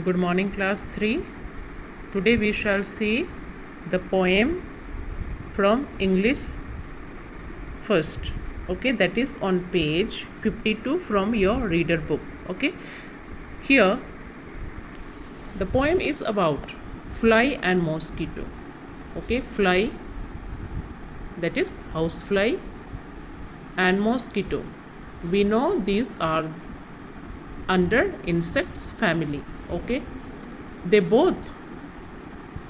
Good morning, class 3. Today we shall see the poem from English first. Okay, that is on page 52 from your reader book. Okay, here the poem is about fly and mosquito. Okay, fly, that is housefly, and mosquito. We know these are under insects family. Okay, they both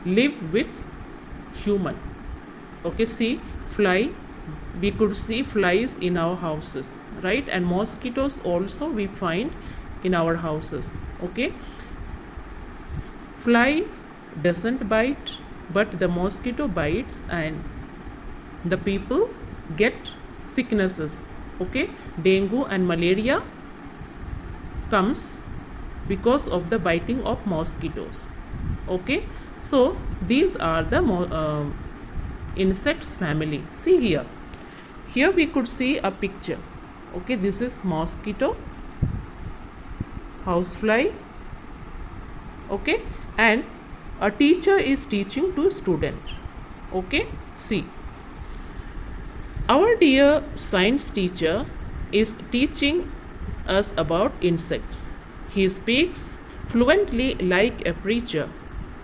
live with human. Okay, see, fly, we could see flies in our houses, right? And mosquitoes also we find in our houses. Okay, fly doesn't bite, but the mosquito bites and the people get sicknesses. Okay, dengue and malaria comes because of the biting of mosquitoes. Okay, so these are the insects family. See here we could see a picture. Okay, this is mosquito, housefly. Okay, and a teacher is teaching to student. Okay, see, our dear science teacher is teaching us about insects. He speaks fluently like a preacher.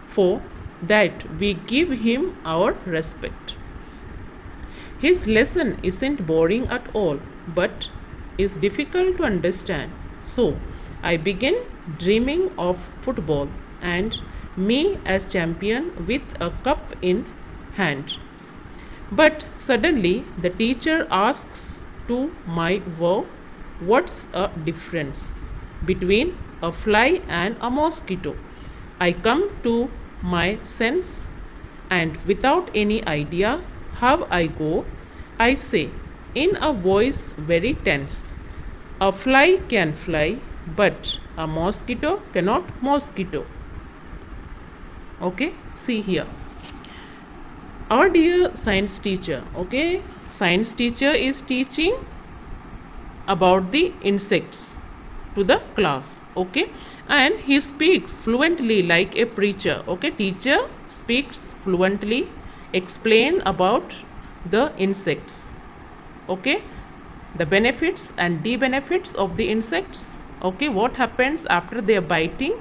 For that we give him our respect. His lesson isn't boring at all, but is difficult to understand. So I begin dreaming of football and me as champion with a cup in hand. But suddenly the teacher asks to my wow, what's a difference between a fly and a mosquito? I come to my sense and without any idea how I go, I say in a voice very tense, a fly can fly, but a mosquito cannot mosquito. Okay, see here. Our dear science teacher, okay, science teacher is teaching about the insects to the class. Okay, and he speaks fluently like a preacher. Okay, teacher speaks fluently, explain about the insects. Okay, the benefits and de-benefits of the insects. Okay, what happens after they are biting,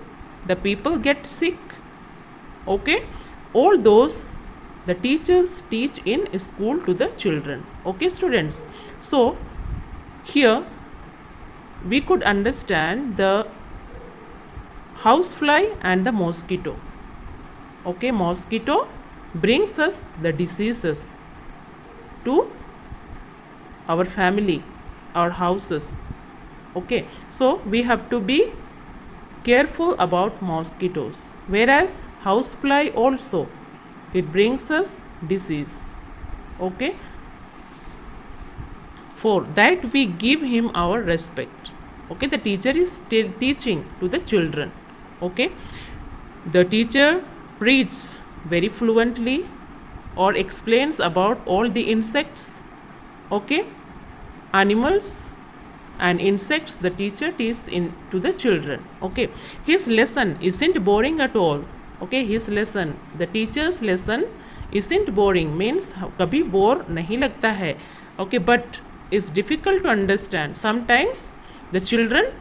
the people get sick. Okay, all those the teachers teach in school to the children. Okay, students, so here we could understand the housefly and the mosquito. Okay, mosquito brings us the diseases to our family, our houses. Okay, so we have to be careful about mosquitoes, whereas housefly also, it brings us disease. Okay, for that we give him our respect. Okay, the teacher is still teaching to the children. Okay, the teacher reads very fluently or explains about all the insects. Okay, animals and insects the teacher teaches in to the children. Okay, his lesson isn't boring at all. Okay, his lesson, the teacher's lesson isn't boring, means kabhi bore nahi lagta hai. Okay, but is difficult to understand. Sometimes the children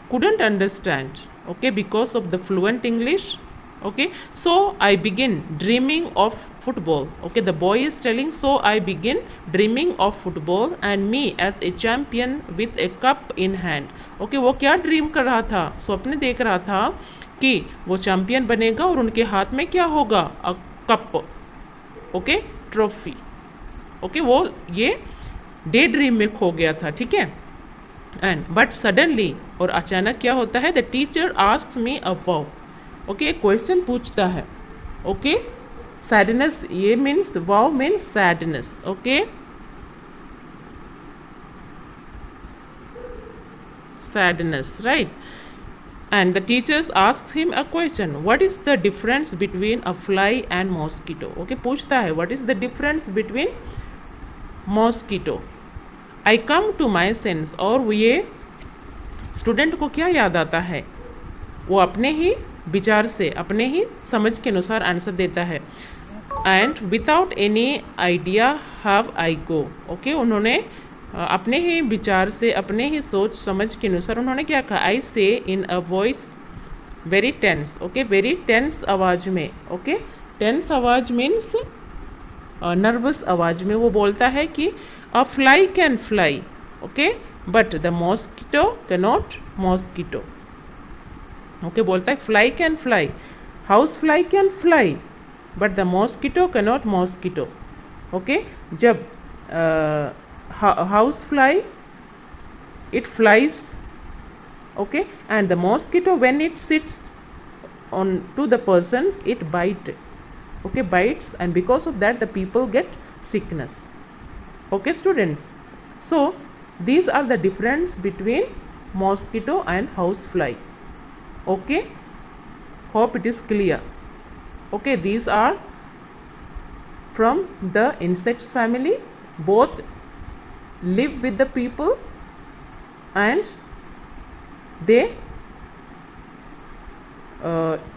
couldn't understand. Okay, because of the fluent English. Okay, so I begin dreaming of football. Okay, the boy is telling, so I begin dreaming of football and me as a champion with a cup in hand. Okay, वो क्या dream कर रहा था, स्वप्न देख रहा था कि वो चैंपियन बनेगा और उनके हाथ में क्या होगा, a cup. Okay, trophy. Okay, वो ये डे ड्रीम में खो गया था. ठीक है, एंड बट सडनली, और अचानक क्या होता है, the teacher asks me a wow. Okay, question पूछता है. ओके, सैडनेस, ये means wow means sadness. Okay, sadness, right? And the teachers asks him a question, what is the difference between a fly and mosquito? Okay, पूछता है, what is the difference between mosquito? I come to my sense, और ये student को क्या याद आता है, वो अपने ही विचार से, अपने ही समझ के अनुसार आंसर देता है। And without any idea have I go, okay, उन्होंने अपने ही विचार से, अपने ही सोच समझ के अनुसार उन्होंने क्या कहा, I say in a voice very tense, okay, very tense आवाज़ में, ओके, टेंस आवाज़ मीन्स नर्वस आवाज़ में वो बोलता है कि a fly can fly, okay, but the mosquito cannot mosquito, okay, बोलता है fly can fly, house fly can fly, but the mosquito cannot mosquito, okay, जब house fly it flies, okay, and the mosquito when it sits on to the persons it bites, and because of that the people get sickness, okay students. So these are the difference between mosquito and house fly, okay, hope it is clear, okay. These are from the insects family, both live with the people and they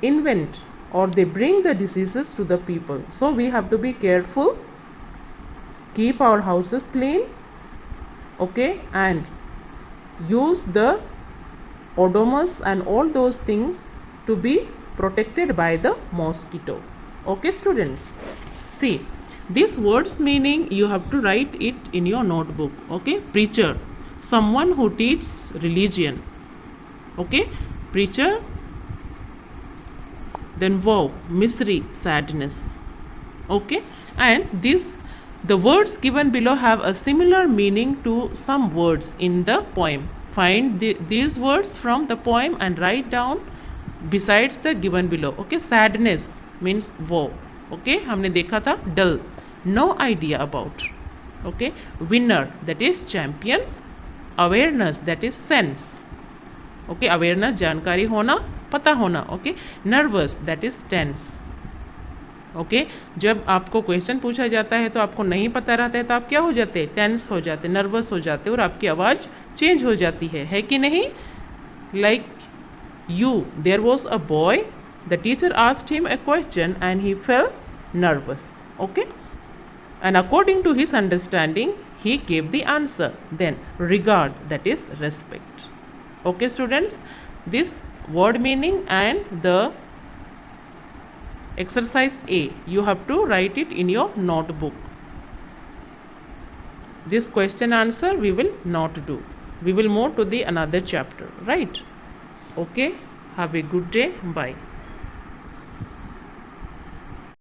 invent or they bring the diseases to the people. So we have to be careful, keep our houses clean, okay, and use the odomus and all those things to be protected by the mosquito, okay students. See, this word's meaning you have to write it in your notebook, okay. Preacher, someone who teaches religion, okay, preacher. Then woe, misery, sadness, okay. And the words given below have a similar meaning to some words in the poem. Find these words from the poem and write down besides the given below, okay. Sadness means woe, okay, हमने देखा था dull, no idea about, okay. Winner, that is champion. Awareness, that is sense, okay, awareness जानकारी होना, पता होना, okay. Nervous, that is tense, okay. जब आपको question पूछा जाता है तो आपको नहीं पता रहता है तो आप क्या हो जाते हैं, टेंस हो जाते, नर्वस हो जाते और आपकी आवाज़ चेंज हो जाती है कि नहीं. Like you, there was a boy, the teacher asked him a question and he felt nervous, okay, and according to his understanding he gave the answer. Then regard, that is respect, okay students. This word meaning and the exercise A, you have to write it in your notebook. This question answer we will not do, we will move to the another chapter, right? Okay, have a good day, bye.